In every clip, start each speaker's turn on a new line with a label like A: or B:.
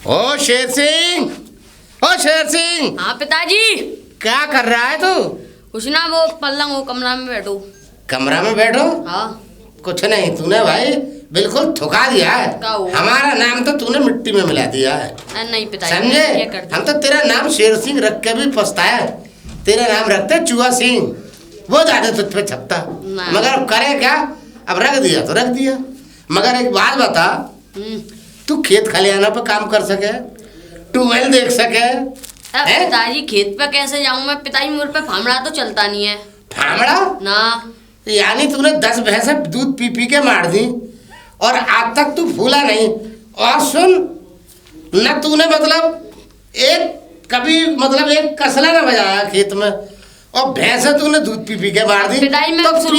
A: ओ शेर सिंह, ओ शेर सिंह।
B: हाँ पिताजी।
A: क्या कर रहा है तू?
B: कुछ ना, वो पलंग वो कमरा में बैठो।
A: कमरा में बैठो?
B: हाँ।
A: कुछ नहीं, तूने भाई बिल्कुल थुका दिया है। हमारा नाम तो तूने मिट्टी में मिला दिया है।
B: नहीं पिताजी,
A: समझे? हम तो तेरा नाम शेर सिंह रख के भी पछताया। तेरा नाम रखते चूहा सिंह, वो ज्यादा तुझ पे छपता। मगर अब करे क्या, अब रख दिया तो रख दिया। मगर एक बात बता, तू खेत खलियाना पे काम कर सके, ट्यूबवेल देख सके?
B: पिताजी खेत पे कैसे जाऊं मैं? पिताजी मुझ पे फामड़ा तो चलता नहीं है।
A: फामड़ा
B: ना?
A: यानी तूने 10 भैंसे दूध पी पी के मार दी और आज तक तू भूला नहीं। और सुन न, तूने मतलब एक कसला न बजाया खेत में, और भैंसे तूने दूध पी पी के मार दी।
B: पिताजी मैं
A: तो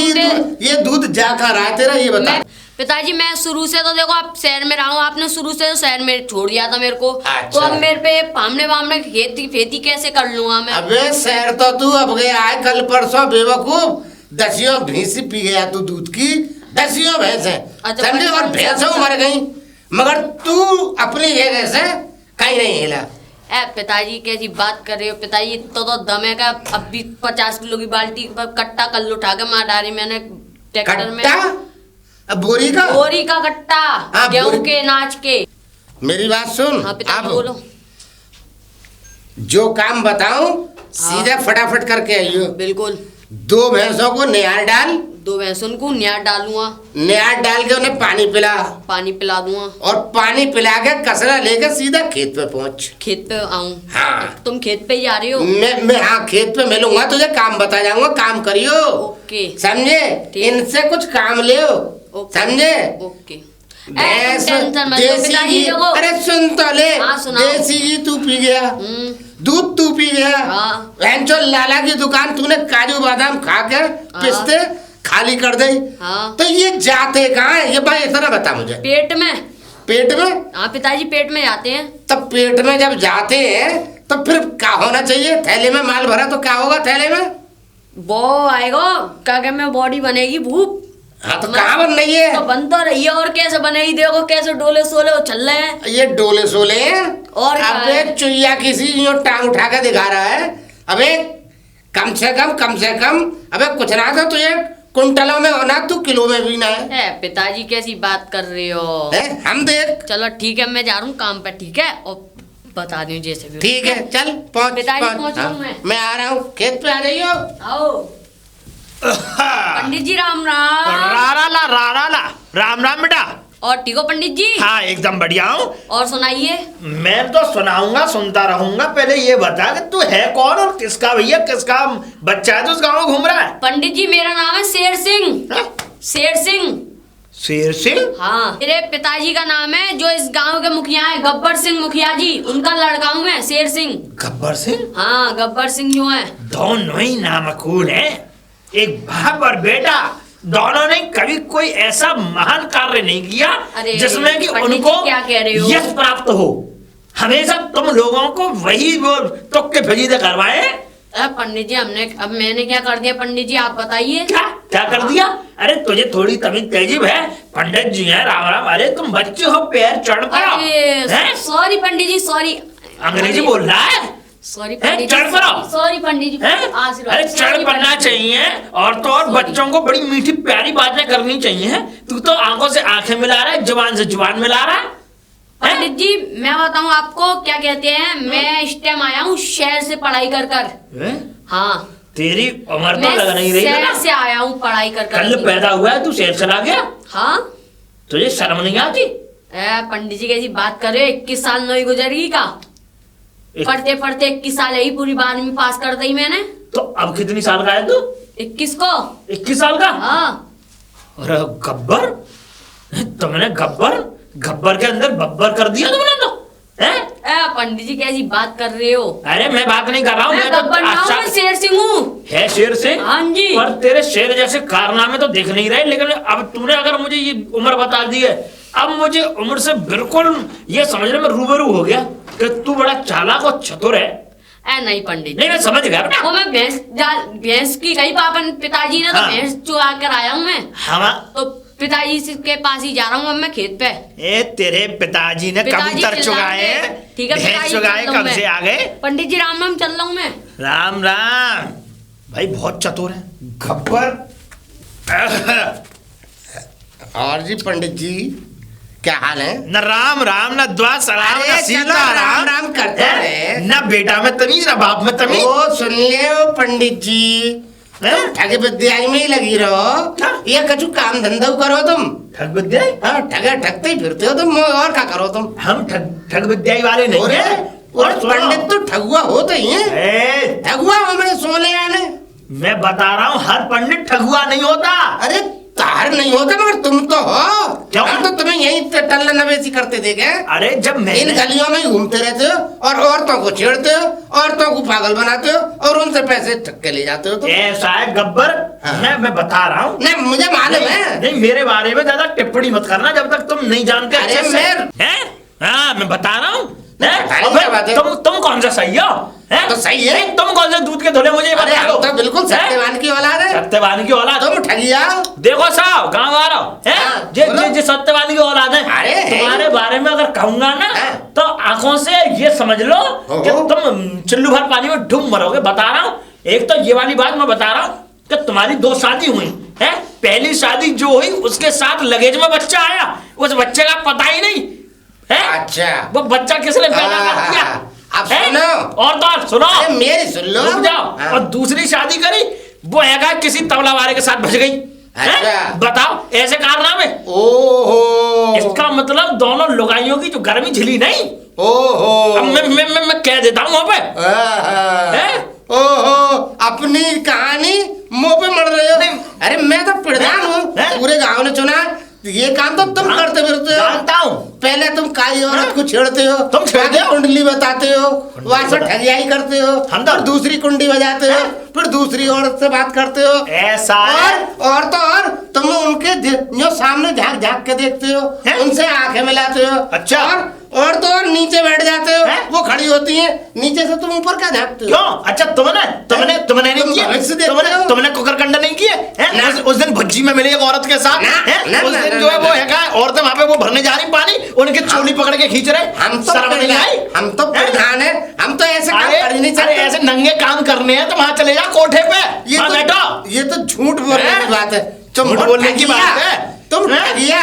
A: ये दूध जा कहाँ रहा है तेरा, ये बता।
B: पिताजी मैं शुरू से तो देखो, आप शहर में रहा हूँ, आपने शुरू से तो शहर में छोड़ दिया था मेरे को।
A: अच्छा।
B: तो अब मेरे पे फामड़े वामड़े खेती कैसे कर लूंगा मैं?
A: अबे शहर तो तू अब गया है कल परसों बेवकूफ। 10 भैंस पी गया तू दूध की, 10 भैंसे, समझे? और भैंसों मर गई, मगर तू अपनी जगह से कहीं नहीं हिला।
B: पिताजी कैसी बात कर रहे हो पिताजी? तो दम है का? अब भी 50 किलो की बाल्टी पर कट्टा कल उठा के मार डाली मैंने ट्रैक्टर में।
A: अब बोरी का
B: कट्टा, गेहूं के नाच के।
A: मेरी बात सुन।
B: हाँ पिताजी बोलो।
A: जो काम बताऊं सीधा फटाफट करके आइयो।
B: बिल्कुल।
A: 2 भैंसों को नियार डाल।
B: 2 भैंसों को नियार डालूंगा।
A: नियार डाल के उन्हें पानी
B: पिला दूंगा।
A: और पानी पिला के कसरा लेकर सीधा खेत पे पहुंच।
B: खेत पे आऊं?
A: हाँ।
B: तुम खेत पे ही आ रहे हो?
A: मैं हाँ खेत पे मिलूंगा, तुझे काम बता जाऊंगा, काम करियो।
B: ओके।
A: समझे? इनसे कुछ काम लियो, समझे?
B: ओके।
A: भैंस देसी घी, अरे सुन तो ले। देसी घी तू पी गया, दूध तू पी गया, भैंचो लाला की दुकान तूने काजू बादाम खा के पिस्ते खाली कर दे। तो ये जाते कहाँ है ये भाई, इतना बता मुझे।
B: पेट में।
A: पेट में?
B: हाँ पिताजी पेट में जाते हैं।
A: तब पेट में जब जाते हैं तो फिर क्या होना चाहिए? थैले में माल भरा तो क्या होगा थैले में?
B: वो आएगा क्या में बॉडी बनेगी भूप।
A: हाँ तो कहाँ बन रही है?
B: तो बन तो रही है, और कैसे बनेगी? देखो कैसे डोले सोले वो चल रहे हैं।
A: ये डोले सोले हैं?
B: और
A: अबे चुईया किसी जो टांग उठा के दिखा रहा है। अबे कम से कम अबे कुछ ना तो तुझे कुंटलों में होना, तू किलो में भी ना है।
B: पिताजी कैसी बात कर रहे हो?
A: हम देख।
B: चलो ठीक है, मैं जा रहा हूँ काम पे, ठीक है? और बता दूं जैसे भी।
A: ठीक है चल पहुँच।
B: पिताजी पहुँच रहा हूँ
A: मैं आ रहा हूँ, खेत पे आ जाइयो।
B: आओ। पंडित जी राम राम।
C: राम बेटा।
B: और ठीक हो पंडित जी?
C: हाँ एकदम बढ़िया हूँ।
B: और सुनाइए।
C: मैं तो सुनाऊंगा, सुनता रहूंगा। पहले ये बता कि तू है कौन और किसका भैया, किसका बच्चा है जो इस गाँव में घूम रहा है?
B: पंडित जी मेरा नाम है शेर सिंह। शेर सिंह।
C: शेर सिंह?
B: हाँ, मेरे पिताजी का नाम है, जो इस गांव के मुखिया है गब्बर सिंह मुखिया जी, उनका लड़का हूँ मैं, शेर सिंह।
C: गब्बर सिंह?
B: हाँ गब्बर सिंह जो है।
C: दोनों ही नामकूल है, एक बाप और बेटा। दोनों ने कभी कोई ऐसा महान कार्य नहीं किया जिसमें कि उनको
B: क्या कह रहे हो?
C: यश प्राप्त हो। हमेशा तुम लोगों को वही वो तुक्के फजीदे करवाए।
B: पंडित जी अब मैंने क्या कर दिया पंडित जी, आप बताइए।
C: क्या कर दिया? अरे तुझे थोड़ी तमीज तहजीब है? पंडित जी हैं, राम राम। अरे तुम बच्चे हो, पैर चढ़ पाओ।
B: सॉरी पंडित जी, सॉरी।
C: अंग्रेजी बोल रहा है?
B: सॉरी पंडित जी,
C: सॉरी
B: पंडित जी।
C: अरे चढ़ पड़ना चाहिए, और तो और बच्चों को बड़ी मीठी प्यारी बातें करनी चाहिए। तू तो आंखों से आंखें मिला रहा है, जुबान से जुबान मिला रहा है।
B: पंडित जी मैं बताऊं आपको क्या कहते हैं, मैं इस टाइम आया हूँ शहर से पढ़ाई कर। हाँ
C: तेरी उम्र तो लग नहीं रही।
B: शहर से आया हूँ पढ़ाई कर।
C: कल पैदा हुआ है, तू शहर चला गया?
B: हाँ।
C: तुझे शर्म नहीं आती?
B: पंडित जी कैसी बात कर रहे हो? 21 साल नहीं गुजरेगी का? पढ़ते 21 साल ही, पूरी 12वीं पास कर दी मैंने।
C: तो अब कितनी साल का है तू?
B: 21 को।
C: 21 साल का?
B: हाँ।
C: अरे गब्बर, तुमने गब्बर के अंदर बब्बर कर दिया तुमने तो।
B: पंडित जी कैसी बात कर रहे हो?
C: अरे मैं बात नहीं कर रहा हूँ,
B: मैं शेर सिंह हूँ।
C: है शेर सिंह?
B: हाँ जी।
C: पर तेरे शेर जैसे कारनामे तो दिख नहीं रहे। लेकिन अब तूने अगर मुझे ये उम्र बता दी है, अब मुझे उम्र से बिल्कुल ये समझने में रूबरू हो गया कि तू बड़ा चालाक और चतुर है।
B: नहीं पंडित
C: नहीं, मैं समझ गया बेटा।
B: वो मैं भैंस की कही पापन पिताजी ने तो भैंस चुरा कर आया हूँ मैं।
C: हाँ
B: तो पिताजी के पास ही जा रहा हूँ अब मैं खेत पे।
C: ए तेरे पिताजी ने कबूतर चुगाए,
B: ठीक है
C: भैंस चुगाए, कब से आ गए?
B: पंडित जी राम राम, चल रहा हूँ मैं।
C: राम राम भाई, बहुत चतुर है गब्बर।
A: और जी पंडित जी क्या हाल है?
C: न राम राम न द्वा सलाम न सीता
A: राम राम करते रहे।
C: न बेटा में तमीज न बाप में तमीज।
A: ओ सुन ले पंडित जी, ठग विद्या में ही लगी रहो। ये कछु काम धंधा करो तुम।
C: ठग विद्या?
A: हाँ, ठगते ही फिरते हो तुम, और क्या करो तुम?
C: हम ठग विद्या वाले नहीं है।
A: और पंडित तो ठगुआ होते ही है। ठगुआ हमें सोने आने।
C: मैं बता रहा हूँ हर पंडित ठगुआ नहीं होता।
A: अरे तार नहीं होता मगर तुम तो हो।
C: क्यों?
A: हम तो तुम्हें यही टल्ला नवेसी करते देखे।
C: अरे जब मैं
A: इन गलियों में घूमते रहते हो और औरतों को छेड़ते हो, औरतों को पागल बनाते हो और उनसे पैसे ठग के ले जाते हो तुम।
C: ऐसा है गब्बर।
A: हाँ।
C: मैं बता रहा हूँ।
A: नहीं मुझे मालूम है।
C: नहीं मेरे बारे में ज्यादा टिप्पणी मत करना जब तक तुम नहीं जानते।
A: अरे
C: अच्छे से। हैं? हाँ मैं बता रहा हूँ। तुम कौन सा सही हो?
A: तो सही है।
C: तुम कौन से दूध के धोले मुझे बता दो।
A: तो बिल्कुल सत्यवान की औलाद है।
C: सत्यवान की औलाद।
A: तुम ठगिया।
C: देखो साहब गाँव आ रहा हूँ, जे सत्यवान की औलाद है।
A: अरे
C: तुम्हारे बारे में अगर कहूंगा ना तो आंखों से ये समझ लो कि तुम चिल्लू भर पानी में डूब मरोगे। बता रहा हूँ, एक तो ये वाली बात मैं बता रहा हूँ कि तुम्हारी 2 शादी हुई है। पहली शादी जो हुई उसके साथ लगेज में बच्चा आया, उस बच्चे का पता ही नहीं है।
A: अच्छा
C: वो बच्चा किसने पैदा कर दिया?
A: अब सुनो।
C: और तो सुनो,
A: मेरी सुन लो।
C: रुक जाओ। और दूसरी शादी करी वो है किसी तबला वाले के साथ भज गई।
A: अच्छा।
C: बताओ ऐसे कारनामे।
A: ओहो,
C: इसका मतलब दोनों लुगाइयों की जो गर्मी झिली नहीं।
A: ओहो,
C: अब मैं कह देता हूँ वहां पे।
A: ओहो, अपनी कहानी मुंह पे मर रहे हो। अरे मैं तो प्रधान हूँ, पूरे गांव ने चुना। ये काम तो तुम करते फिरते हो।
C: जानता हूँ।
A: पहले तुम काली औरत को छेड़ते हो,
C: तुम छेड़ते हो,
A: कुंडली बताते हो, वहां से ठगियाई करते हो, फिर दूसरी कुंडी बजाते हो, फिर दूसरी औरत से बात करते हो।
C: ऐसा
A: और तो और तुम उनके जो सामने झांक झांक के देखते हो, उनसे आंखें मिलाते हो।
C: अच्छा।
A: और तो और नीचे बैठ जाते हो, वो खड़ी होती है, नीचे से तुम ऊपर क्या झांकते हो?
C: क्यों? अच्छा तुमने नहीं किया? तुमने कुकरकंडा नहीं किया? उस दिन भज्जी में मिली एक औरत के साथ। उस दिन जो है वो है औरतें वहां पे वो भरने जा रही पानी, उनके चोली पकड़ के खींच रहे।
A: हम तो प्रधान है, हम तो ऐसे काम कर ही नहीं सकते।
C: ऐसे नंगे काम करने हैं तो वहां चले जा कोठे पे।
A: ये तो झूठ बोलने की बात है।
C: झूठ बोलने की बात है।
A: तुम ठगिया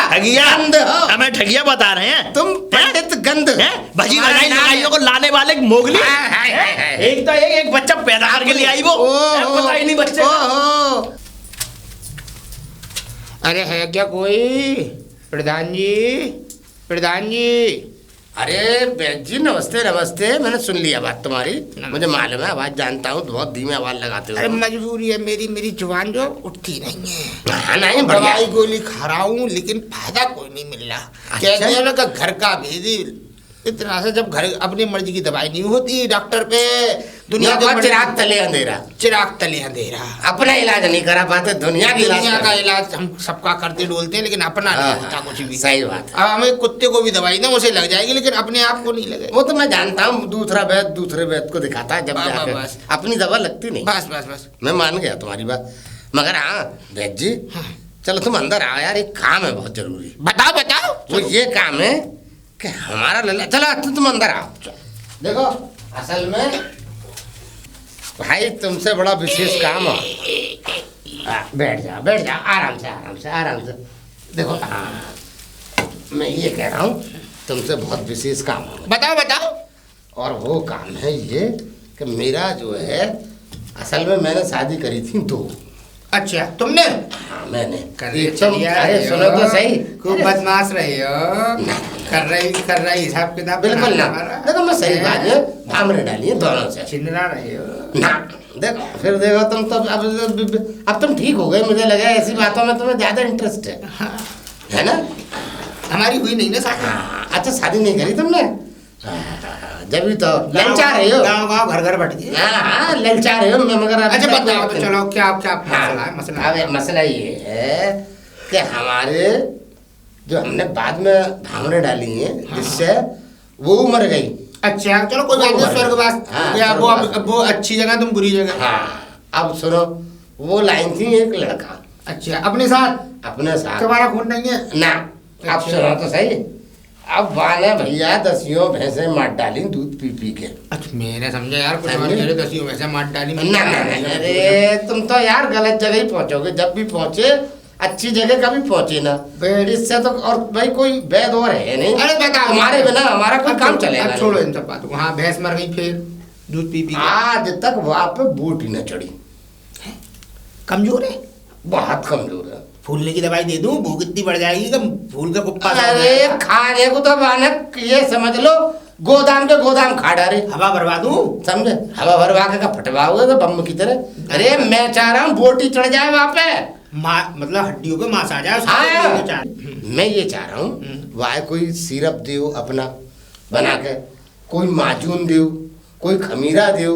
A: गंध हो।
C: हमें ठगिया बता रहे हैं।
A: तुम पंडित गंध
C: भजी लगाई लगाइयों को लाने वाले मोगली। एक तो एक बच्चा पैदा करके ले आई वो, पता ही नहीं बच्चे।
D: अरे है क्या कोई? प्रधान जी।
A: अरे बैद जी नमस्ते नमस्ते। मैंने सुन लिया बात तुम्हारी, मुझे मालूम है, आवाज जानता हूँ, बहुत धीमे आवाज लगाते हो।
D: अरे मजबूरी है मेरी जुबान जो उठती नहीं है।
A: नहीं
D: दवाई गोली खा रहा हूँ लेकिन फायदा कोई नहीं मिल रहा। कहते हैं कि घर का भेदी इतना से, जब घर अपनी मर्जी की दवाई नहीं होती डॉक्टर पे दुनिया
A: का चिराग तले अंधेरा। अपना इलाज नहीं करा पाते, दुनिया
D: का इलाज हम सबका करते डोलते हैं लेकिन अपना नहीं होता कुछ भी।
A: सही बात।
D: अब हमें कुत्ते को भी दवाई ना उसे लग जाएगी लेकिन अपने आप को नहीं लगे।
A: वो तो मैं जानता हूँ, दूसरा वैद दूसरे वैद को दिखाता है, जब जाकर अपनी दवा लगती नहीं।
D: बस
A: मैं मान गया तुम्हारी बात। मगर हाँ वैद जी, चलो तुम अंदर आओ यार, एक काम है बहुत जरूरी।
D: बताओ।
A: वो ये काम है कि हमारा लल्ला, चलो तुम अंदर आओ। देखो असल में भाई तुमसे बड़ा विशेष काम है। बैठ जाओ आराम से। देखो मैं ये कह रहा हूँ तुमसे बहुत विशेष काम है।
D: बताओ।
A: और वो काम है ये कि मेरा जो है, असल में मैंने शादी करी थी 2।
D: अच्छा तुमने?
A: हाँ मैंने।
D: अरे
A: सुनो तो सही,
D: खूब बदमाश रही हो। कर रही हिसाब किताब
A: बिल्कुल ना। देखो मैं सही बात है, भामरे डाली है दोनों से।
D: छिंदरा रही हो
A: ना। देखो फिर देखो तुम तो अब तुम ठीक हो गए, मुझे लगा ऐसी बातों में तुम्हें ज्यादा इंटरेस्ट है ना?
D: हमारी हुई नहीं ना शादी।
A: अच्छा शादी नहीं करी तुमने? जब भी तो ललचा रहे हो,
D: गाँव घर बैठ गए।
A: हाँ ललचा रहे हो। मैं मगर
D: अच्छा बताओ तो चलो क्या मसला है?
A: मसला ये है कि हमारे जो हमने बाद में भावने डाली हैं, जिससे वो मर गई।
D: अच्छा चलो कोई बात नहीं, स्वर्गवास या वो अच्छी जगह तुम बुरी जगह।
A: हाँ अब सुनो, वो लाइन थी एक लड़का।
D: अच्छा अपने साथ?
A: अपने साथ
D: तुम्हारा खून नहीं है
A: ना। आप सुनो तो सही। अब वाले भैया दसियों भैंसे मार डाली दूध पी पी के।
D: अच्छा मैंने समझा यार कुछ और मेरे दसियों में से मार डाली।
A: ना ना ना, अरे तुम तो यार गलत जगह ही पहुंचोगे। जब भी पहुंचे अच्छी जगह कभी पहुंचे ना। इससे तो और भाई कोई वैद और है नहीं।
D: अरे बताओ
A: हमारे बिना हमारा कोई काम चलेगा
D: अब छोड़ो इन सब बातों को। हाँ भैंस मर गई फिर दूध पी पी के।
A: आज तक वहां पे बूट ही न चढ़ी।
D: कमजोर है
A: बहुत कमजोर है।
D: फूलने की दवाई दे दूं भूख इतनी बढ़ जाएगी कि फूल का कुप्पा सा हो
A: अरे
D: जाएगा।
A: खाने को तो मानक ये समझ लो गोदाम के गोदाम खा डाले।
D: हवा भरवा दूं
A: समझे? हवा भरवा के का फटवाओगे तो बम की तरह। अरे मैं चाह रहा हूँ बोटी चढ़ जाए वहां पे।
D: मतलब हड्डियों पे मांस आ जाए
A: हाँ मैं ये चाह रहा हूँ वह कोई सिरप दो अपना बना के, कोई माजून दो, कोई खमीरा दो,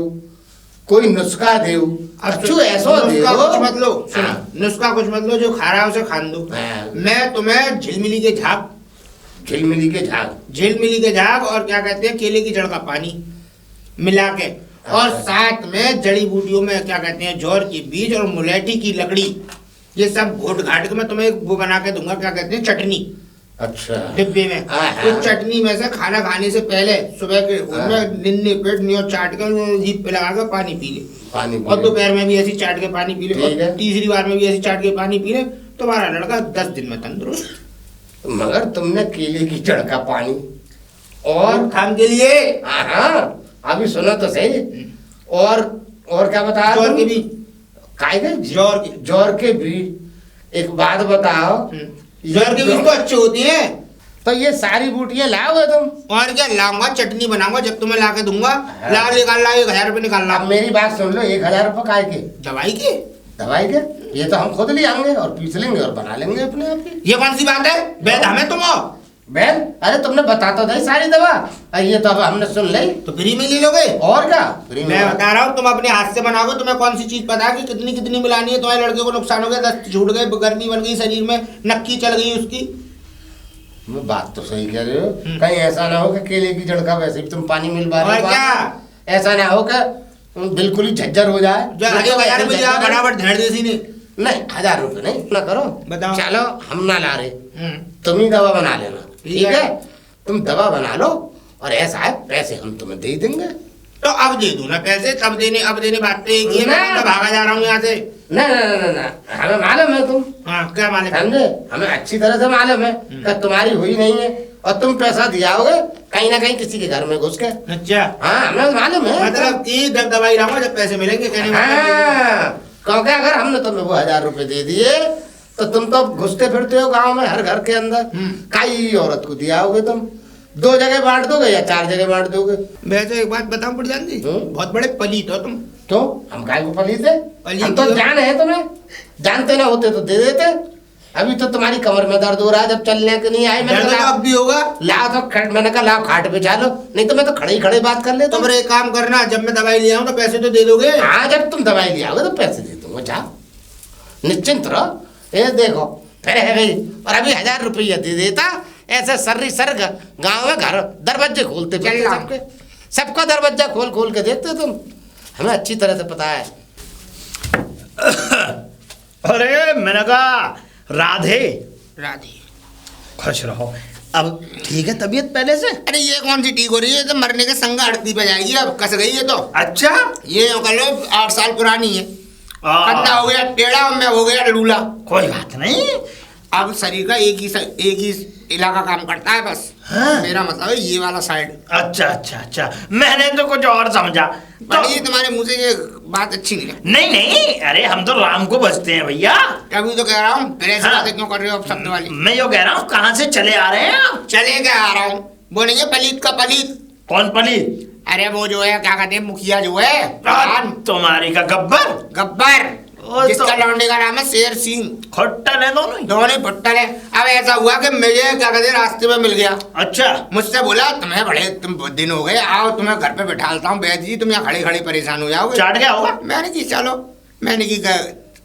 A: कोई नुस्खा दो। अच्छू ऐसा
D: नुस्खा कुछ मत लो। सुनो
A: हाँ।
D: नुस्खा कुछ मत लो, जो खा रहा है उसे खान दो।
A: हाँ।
D: मैं तुम्हें झिलमिली के झाग झिलमिली के झाग और क्या कहते हैं केले की जड़ का पानी मिला के और साथ में जड़ी बूटियों में क्या कहते हैं ज्वार के बीज और मुलेठी की लकड़ी, ये सब घोट घाट के मैं तुम्हें वो बना के दूंगा क्या कहते हैं चटनी।
A: अच्छा
D: डिब्बे में उस चटनी में से खाना खाने से पहले सुबह के उनमें निन्ने पेट नियो चाट कर जीभ पे लगा कर पानी पी ले। और दोपहर में भी ऐसी चाट के पानी पी ले और तीसरी बार में भी ऐसी चाट के पानी पी ले। तुम्हारा लड़का 10 दिन में तंदुरुस्त।
A: मगर तुमने केले की जड़ का पानी और
D: खान के लिए
A: हाँ अभी सुनो तो सही। और क्या बता
D: ज्वार के बीज
A: काय के
D: ज्वार
A: के बीज। एक बात बताओ
D: ज्वार के बीज तो अच्छे होते हैं।
A: तो ये सारी बूटियां लाओगे तुम?
D: और क्या लाऊंगा चटनी बनाऊंगा जब तुम्हें ला के दूंगा। ला निकाल ला 1000 रुपये निकाल ला।
A: अब मेरी बात सुन लो 1000 रुपये काय के? दवाई के ये तो हम खुद ले आएंगे और पीस लेंगे और बना लेंगे अपने आप की।
D: ये कौन सी बात है वैद हमें तुम हो
A: बैन? अरे तुमने बता तो दी सारी दवा। ये तो अब हमने सुन ली
D: तो फ्री में ले लोगे
A: और क्या फ्री में।
D: मैं बता रहा हूँ तुम अपने हाथ से बनाओगे। तुम्हें कौन सी चीज पता है कि कितनी कितनी मिलानी है। तुम्हारे लड़के को नुकसान हो गया, दस्त छूट गए, गर्मी बन गई शरीर में, नक्की चल गई उसकी।
A: मैं बात तो सही कह रहे हो। कहीं ऐसा ना हो कि केले की जड़ का वैसे भी तुम पानी मिलवा रहे हो।
D: क्या
A: ऐसा ना हो कि बिल्कुल ही झज्जर हो जाए।
D: 1000 रुपये बराबर धेड़ दे सीने।
A: नहीं 1000 रुपये नहीं ना करो।
D: बताओ।
A: चलो हम ना ला रहे, तुम ही दवा बना लेना। ठीक है तुम दवा बना लो और ऐसा है पैसे हम तुम्हें दे देंगे।
D: तो अब दे दूं ना पैसे अब देने बात एक ही है। मैं तो भागा जा रहा हूँ यहाँ से।
A: ना ना ना ना हमें मालूम है तुम।
D: हाँ क्या मालूम
A: समझे? हमें अच्छी तरह से मालूम है कि तुम्हारी हुई नहीं है और तुम पैसा दिया होगे कहीं ना कहीं किसी के घर में घुस के।
D: अच्छा
A: हाँ हमें मालूम है।
D: मतलब कि जब दवाई लाऊंगा जब पैसे मिलेंगे कहने
A: क्योंकि अगर हमने तुम्हें वो 1000 रुपए दे दिए तो तुम तो घुसते फिरते हो गांव में हर घर के अंदर। कई औरत को दिया होगे तुम। 2 जगह बांट दोगे या 4 जगह बांट दोगे?
D: वैसे एक बात बताऊं प्रधान जी बहुत बड़े पलीत हो तुम।
A: तो हम काय को पलीत है? हम तो जान है तुम्हें। जानते ना होते तो दे देते। अभी तो तुम्हारी कमर में दर्द हो रहा है जब चलने के नहीं आए। मैंने
D: अब भी होगा
A: लाओ तो मैंने कहा लाओ खाट पे चालो, नहीं तो मैं तो खड़े ही खड़े बात कर लेता।
D: तुम एक काम करना जब मैं दवाई ले आऊं तो पैसे तो दे दोगे?
A: हाँ जब तुम दवाई ले आओगे तो पैसे दे दूंगा। जाओ निश्चिंत रहो। ये देखो फिर है भाई। और अभी 1000 रुपया दे देता ऐसे सर्री सर्ग गाँव में घर दरवाजे खोलते सबके, सबका दरवाजा खोल खोल के देखते तुम। हमें अच्छी तरह से पता है।
C: अरे मैंने कहा राधे खुश रहो। अब ठीक है तबीयत पहले से?
D: अरे ये कौन सी ठीक हो रही है? तो मरने के संग अड़ती पे जाएगी। अब कस गई है तो।
C: अच्छा
D: ये कर लो 8 साल पुरानी है। कंधा हो गया टेढ़ा, मैं हो गया लूला।
C: कोई बात नहीं।
D: अब शरीर का एक ही इलाका काम करता है बस।
C: हाँ।
D: मेरा मतलब है ये वाला साइड।
C: अच्छा मैंने तो कुछ और समझा। तो
D: ये तुम्हारे मुंह से ये बात अच्छी नहीं है।
C: नहीं अरे हम तो राम को बचते हैं भैया।
D: अभी तो कह रहा हूँ फिर ऐसी
C: हाँ।
D: बातें क्यों कर रहे हो अब शब्द वाली?
C: मैं यो कह रहा हूँ कहाँ से चले आ रहे हैं आप?
D: चले क्या आ रहा हूँ वो नहीं है पलीत का पलीत।
C: कौन पलीत?
D: अरे वो जो है क्या कहते हैं मुखिया जो है
C: तुम्हारी का गब्बर
D: जिसका लौंडे का नाम है शेर सिंह।
C: खट्टल है दोनों
D: ही फट्टल है। अब ऐसा हुआ कि मुझे क्या कहते हैं रास्ते में मिल गया।
C: अच्छा
D: मुझसे बोला तुम्हें बड़े तुम दिन हो गए आओ तुम्हें घर पे बैठालता हूँ वैद्य जी तुम यहाँ खड़े खड़े परेशान हो जाओगे।
C: चाट गया होगा।
D: मैंने की चलो मैंने की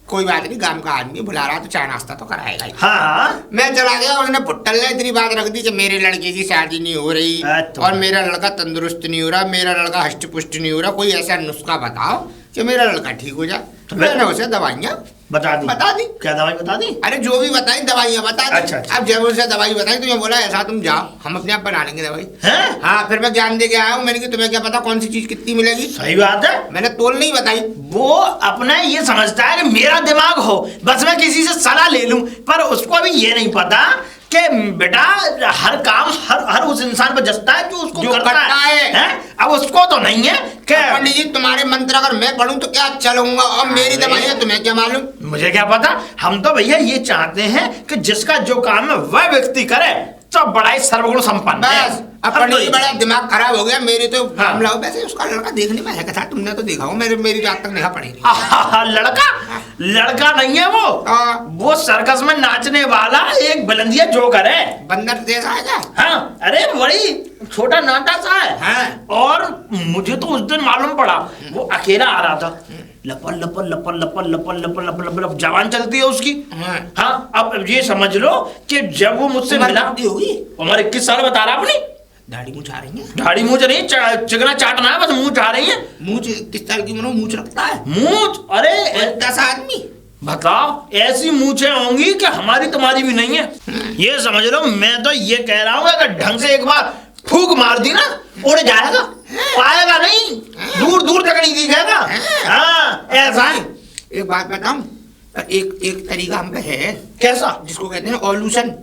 D: कोई बात नहीं गांव का आदमी बुला रहा तो चाय नाश्ता तो कराएगा ही।
C: हाँ
D: मैं चला गया। उसने फुट्टल ने इतनी बात रख दी कि मेरे लड़के की शादी नहीं हो रही और मेरा लड़का तंदुरुस्त नहीं हो रहा, मेरा लड़का हष्ट पुष्ट नहीं हो रहा, कोई ऐसा नुस्खा बताओ कि मेरा लड़का ठीक हो जाए। तो मैंने उसे दवाइयाँ
C: बता दी।
D: बता दी।
C: क्या दवाई बता दी?
D: अरे जो भी बताई दवाइयाँ बता दी।
C: अच्छा।
D: अब जयपुर से दवाई बताई तो मैं बोला ऐसा तुम जाओ, हम अपने आप बना लेंगे दवाई।
C: हैं?
D: हाँ, फिर मैं ज्ञान दे के आया हूँ। मैंने कहा तुम्हें क्या पता कौन सी चीज कितनी मिलेगी।
C: सही बात है।
D: मैंने तोल नहीं बताई।
C: वो अपना ये समझता है कि मेरा दिमाग हो, बस मैं किसी से सलाह ले लूं, पर उसको अभी ये नहीं पता कि बेटा हर काम हर उस इंसान पर जचता है जो उसको
D: जो
C: करता है। हैं? अब उसको तो नहीं है कि
D: पंडित जी तुम्हारे मंत्र अगर मैं पढ़ूं तो क्या चलूंगा, और मेरी दवाइयाँ तुम्हें क्या मालूम।
C: मुझे क्या पता। हम तो भैया ये चाहते हैं कि जिसका जो काम है वह व्यक्ति करे तो बड़ा ही सर्वगुण संपन्न है।
D: बस अब पंडित जी बड़ा दिमाग खराब हो गया मेरी तो।
C: हाँ।
D: मामला हो वैसे उसका लड़का देखने में है था, तुमने तो देखा हो, मेरी तो आज तक निगाह पड़ी नहीं।
C: लड़का नहीं है वो सर्कस में नाचने वाला एक बुलंदिया जोकर है।
D: बंदर जैसा है क्या?
C: हाँ, अरे बड़ी छोटा नाटा सा है।
D: हाँ।
C: और मुझे तो उस दिन मालूम पड़ा वो अकेला आ रहा था, लपन लपन लपन लपन लपन लपन लपन लपन जवान चलती है उसकी। हाँ, अब ये समझ लो कि जब वो मुझसे मिला
D: होगी,
C: उम्र 21 साल बता रहा अपनी।
D: दाढ़ी मूछ आ रही है?
C: दाढ़ी मूछ नहीं, चिकना चाटना है, बस मूछ आ रही है।
D: मूछ किस तरह की मनो मूछ रखता है?
C: मूछ, अरे
D: 10 आदमी
C: बताओ, ऐसी मूछें होंगी कि हमारी तुम्हारी भी नहीं है। ये समझ लो, मैं तो ये कह रहा हूँ अगर ढंग से एक बार फूक मार दी ना उड़ जाएगा, पाएगा नहीं, दूर दूर तक नहीं दिखेगा। हाँ, ऐसा है।
D: एक बात बताऊं, एक तरीका हम पे है।
C: कैसा?
D: जिसको कहते हैं ऑल्यूशन।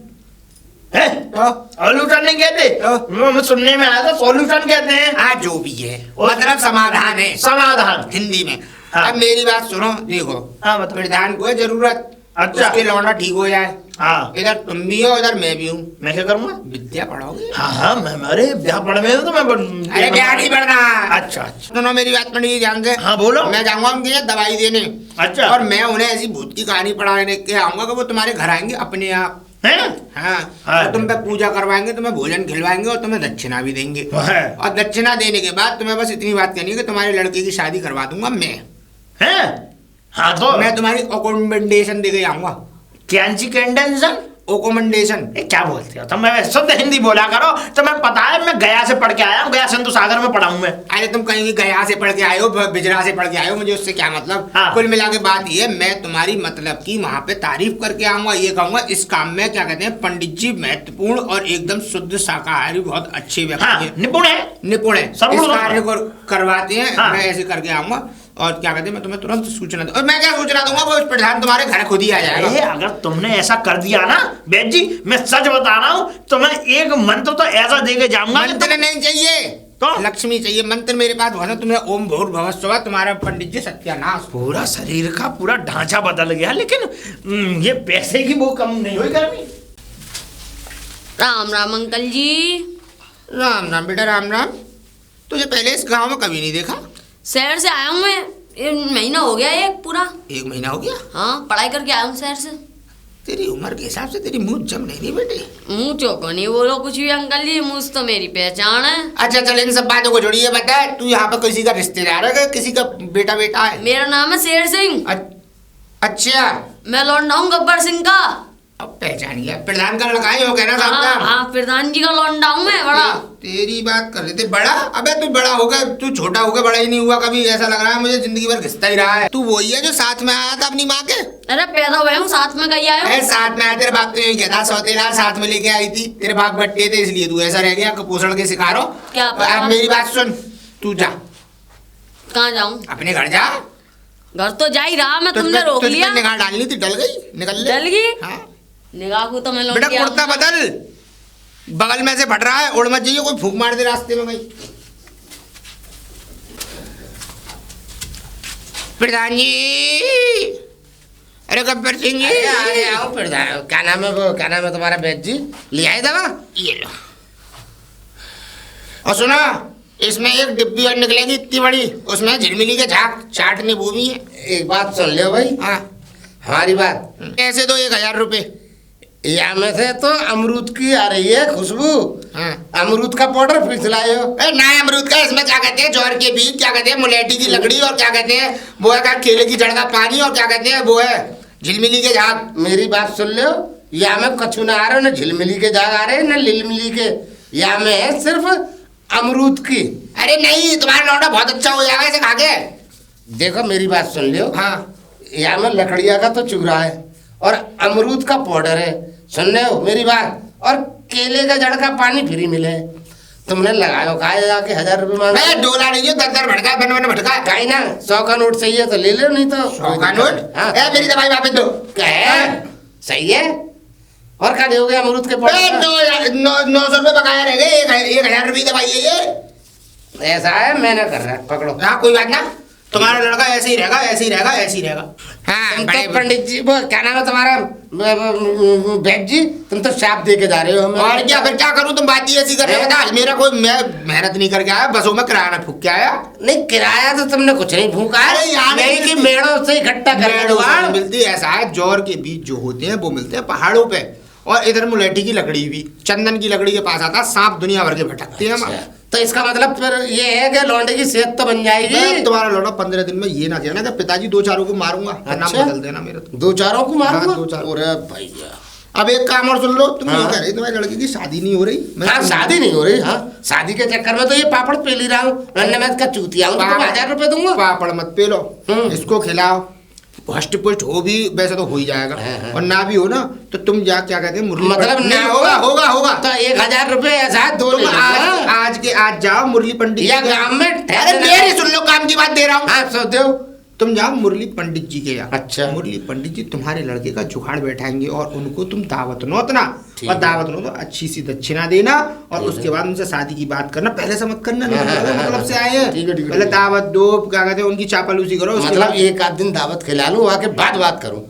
C: है? सॉल्यूशन नहीं कहते, मैं सुनने में आया था सॉल्यूशन कहते हैं।
D: हाँ, जो भी है मतलब समाधान है,
C: समाधान
D: हिंदी में।
C: हाँ।
D: अब मेरी बात सुनो, देखो।
C: हाँ, बताओ।
D: प्रधान को है जरूरत,
C: अच्छा।
D: उसके लौंडा ठीक हो जाए।
C: हाँ,
D: इधर तुम भी हो, इधर मैं भी हूँ।
C: मैं क्या करूँगा?
D: विद्या पढ़ोगे?
C: हाँ, मैं अरे ब्याह पढ़ में तो मैं
D: अरे क्या नहीं पढ़ना।
C: अच्छा अच्छा,
D: सुनो मेरी बात पंडित जी ध्यान से।
C: हाँ बोलो।
D: मैं जाऊंगा उनके लिए दवाई देने।
C: अच्छा।
D: और मैं उन्हें ऐसी भूत की कहानी पढ़ाने के आऊंगा कि वो तुम्हारे घर आएंगे अपने आप।
C: हैं?
D: हाँ,
C: हाँ।
D: और तुम पे पूजा करवाएंगे, तुम्हें भोजन खिलवाएंगे और तुम्हें दक्षिणा भी देंगे।
C: है।
D: और दक्षिणा देने के बाद तुम्हें बस इतनी बात करनी है कि तुम्हारे लड़के की शादी करवा दूंगा मैं।
C: हैं? हाँ, तो
D: मैं तुम्हारी ओकोमेंडेशन दे के आऊंगा।
C: कैंची कैंडेंसन?
D: ओकोमेंडेशन
C: क्या बोलते हो? तो मैं शुद्ध हिंदी बोला करो। तो मैं पता है मैं गया से पढ़ के आया हूँ, गया सिंधु सागर में पढ़ा हूँ मैं।
D: अरे तुम कहीं गया से पढ़ के आए हो, बिजरा से पढ़ के आए हो, मुझे उससे क्या मतलब।
C: हाँ।
D: कुल मिला के बात ये, मैं तुम्हारी मतलब की वहाँ पे तारीफ करके आऊंगा। ये कहूंगा इस काम में क्या कहते हैं पंडित जी महत्वपूर्ण और एकदम शुद्ध शाकाहारी बहुत अच्छे व्यक्ति
C: हाँ,
D: है,
C: निपुण है,
D: निपुण है,
C: सब
D: इस
C: लोग
D: कार्य को करवाते हैं।
C: हाँ।
D: मैं ऐसे करके आऊंगा और क्या कहते हैं मैं तुम्हें तुरंत सूचना और मैं क्या सूचना दूंगा, वो प्रधान तुम्हारे घर खुद ही आ जाएगा।
C: अरे अगर तुमने ऐसा कर दिया ना वैद जी, मैं सच बता रहा हूँ, तो मैं एक मंत्र तो ऐसा दे के जाऊंगा कि
D: मंत्र नहीं चाहिए
C: तो
D: लक्ष्मी चाहिए। मंत्र मेरे पास बहुत है। तुम्हें ओम भूर्भुवः स्वः, तुम्हारा पंडित जी सत्यानाश।
C: पूरा शरीर का पूरा ढांचा बदल गया, लेकिन ये पैसे की वो कम नहीं हुई गर्मी।
B: राम राम अंकल जी।
D: राम राम बेटा, राम राम। तुझे पहले इस गांव में कभी नहीं देखा?
B: शहर से आया हूँ मैं, महीना हो गया एक पूरा।
D: 1 महीना हो गया?
B: हाँ, पढ़ाई करके आया हूँ शहर से।
D: तेरी उम्र के हिसाब से तेरी मुंह जम नहीं रही बेटे।
B: मुँह चौको नहीं बोलो कुछ भी अंकल जी, मुँह तो मेरी पहचान है।
D: अच्छा चल, इन सब बातों को जोड़िए। बता, तू यहाँ पर किसी का रिश्तेदार है कि किसी का बेटा बेटा है?
B: मेरा नाम है शेर सिंह।
D: अच्छा,
B: मैं लौंडा हूँ गब्बर सिंह का।
D: अब पहचान गया, प्रधान का लड़का है वो, कहना
B: हाँ,
D: साहब।
B: हाँ, प्रधान जी का लौंडा हूँ मैं बड़ा।
D: तेरी बात कर रहे थे बड़ा। अबे तू बड़ा होगा, तू छोटा होगा बड़ा ही नहीं हुआ कभी। ऐसा लग रहा है मुझे जिंदगी भर घिसता ही रहा है। तू वही है जो साथ में आया था अपनी माँ के?
B: अरे पैदा हुए हूँ साथ में गई आया हूँ।
D: साथ में आया, तेरे बाप तो यही कहता सौतेला साथ में लेके आई थी। तेरे बाप बट्टे थे इसलिए तू ऐसा रह गया, कुपोषण के शिकार हो।
B: क्या
D: अब मेरी बात सुन, तू जा।
B: कहाँ जाऊँ?
D: अपने घर जा।
B: घर तो जा ही रहा मैं, तुमने रोक लिया।
D: निगाह डालनी थी, डल गई, निकल ले।
B: डल गई?
D: हाँ।
B: निगाह को तो मैं लौट
D: बेटा
B: गया।
D: कुर्ता बदल, बगल में से फट रहा है, उड़ मत जाइए, कोई फूंक मार दे रास्ते में भाई। प्रधान जी, अरे गब्बर सिंह जी।
A: अरे आओ प्रधान। क्या नाम है वो, क्या नाम है तुम्हारा वैद जी? ले आए दवा?
D: ये लो। और सुनो, इसमें एक डिब्बी और निकलेगी इतनी बड़ी, उसमें झिलमिली के झाग चाट नींबू भी है।
A: एक बात सुन लियो भाई।
D: हाँ,
A: हमारी बात
D: ऐसे दो 1000 रुपए।
A: यहाँ में से तो अमरूद की आ रही है खुशबू।
D: हाँ।
A: अमरूद का पाउडर फिर से लाए हो?
D: ना अमरूद का, इसमें क्या कहते हैं ज्वार के बीज, क्या कहते हैं मुलेठी की लकड़ी, और क्या कहते हैं वो है क्या केले की जड़ का पानी, और क्या कहते हैं वो है झिलमिली के झाग।
A: मेरी बात सुन लो, यहाँ में कछु ना आ रहे, न झिलमिली के झाग आ रहे न लिलमिली के। यहाँ में है सिर्फ अमरूद की।
D: अरे नहीं, तुम्हारा लौंडा बहुत अच्छा हो जाएगा इसे खा के।
A: देखो मेरी बात सुन लियो।
D: हाँ,
A: यहाँ में लकड़िया का तो चूरा है और अमरूद का पाउडर है, सुन रहे हो मेरी बात, और केले का जड़ का पानी फ्री मिले। तुमने लगायो खाए जाके 1000 रुपये मांग।
D: मैं डोला नहीं दर दर भटका बन भटका
A: कहीं ना 100 का नोट सही है तो ले लो, नहीं तो
D: 100 का नोट।
A: हाँ।
D: ए मेरी दवाई वापस दो।
A: क्या है सही है। और क्या दोगे अमरूद के पाउडर?
D: 900 रुपये बकाया रह गए, 1000 रुपये दवाई है ये।
A: ऐसा है मैं ना कर रहा, पकड़ो।
D: हाँ कोई बात ना, तुम्हारा लड़का ऐसे ही रहेगा, ऐसे ही रहेगा, ऐसे ही रहेगा। हाँ
A: तुम तो पंडित जी, वो क्या नाम है तुम्हारा, बैग जी, तुम तो शाप दे के जा रहे हो हमें।
D: और क्या, फिर क्या करूं, तुम बात ही ऐसी कर रहे हो। आज मेरा कोई, मैं मेहनत नहीं करके आया, बसों में किराया फूक के आया।
A: नहीं किराया तो तुमने कुछ नहीं फूका है,
D: अरे यार
A: नहीं कि मेड़ों से इकट्ठा कर
D: मिलती है। ऐसा है, जौर के बीज जो होते हैं वो मिलते हैं पहाड़ों पे, और इधर मुलेठी की लकड़ी भी, चंदन की लकड़ी के पास आता है, सांप दुनिया भर के भटकते हैं।
A: तो इसका मतलब फिर ये है कि लौंडे की सेहत तो बन जाएगी।
D: तुम्हारा लौंडा 15 दिन में ये ना कहना कि पिताजी 2-4 को मारूंगा।
A: अच्छा?
D: नाम बदल देना मेरा।
A: 2-4 को मारूंगा?
D: हाँ, 2-4।
A: अरे भैया
D: अब एक काम और सुन लो, तुम
A: हाँ।
D: ये कह रहे तुम्हारे लड़के की शादी नहीं हो रही।
A: हाँ शादी नहीं हो रही। हाँ शादी के चक्कर में तो ये पापड़ पेल ही रहा हूँ, मैं का चूतिया हूँ, तो 1000 रुपये दूंगा।
D: पापड़ मत पेलो, इसको खिलाओ, हष्ट पुष्ट हो भी वैसे तो हो ही जाएगा।
A: हाँ।
D: और ना भी हो ना तो तुम जा क्या कहते हैं, मुरली
A: मतलब
D: नहीं
A: ना
D: होगा, होगा होगा
A: तो 1000 रुपये ऐसा है, 2
D: तुम आज के आज जाओ मुरली पंडित
A: या
D: जी के-
A: गाँव में
D: अरे मेरी सुन लो, काम की बात दे रहा हूँ।
A: हाँ सो दो,
D: तुम जाओ मुरली पंडित जी के यहाँ।
A: अच्छा।
D: मुरली पंडित जी तुम्हारे लड़के का जुगाड़ बैठाएंगे और उनको तुम दावत नोतना, और दावत नो तो अच्छी सी दक्षिणा देना, और उसके बाद उनसे शादी की बात करना। पहले से मत करना, नहीं तो मतलब से आए हैं।
A: ठीक है, ठीक है,
D: पहले
A: ठीक है।
D: दावत दो, क्या कहते हैं, उनकी चापलूसी करो। उसके
A: मतलब
D: बाद
A: एक आध दिन दावत खिला लूँ, वहाँ के बाद बात करूँ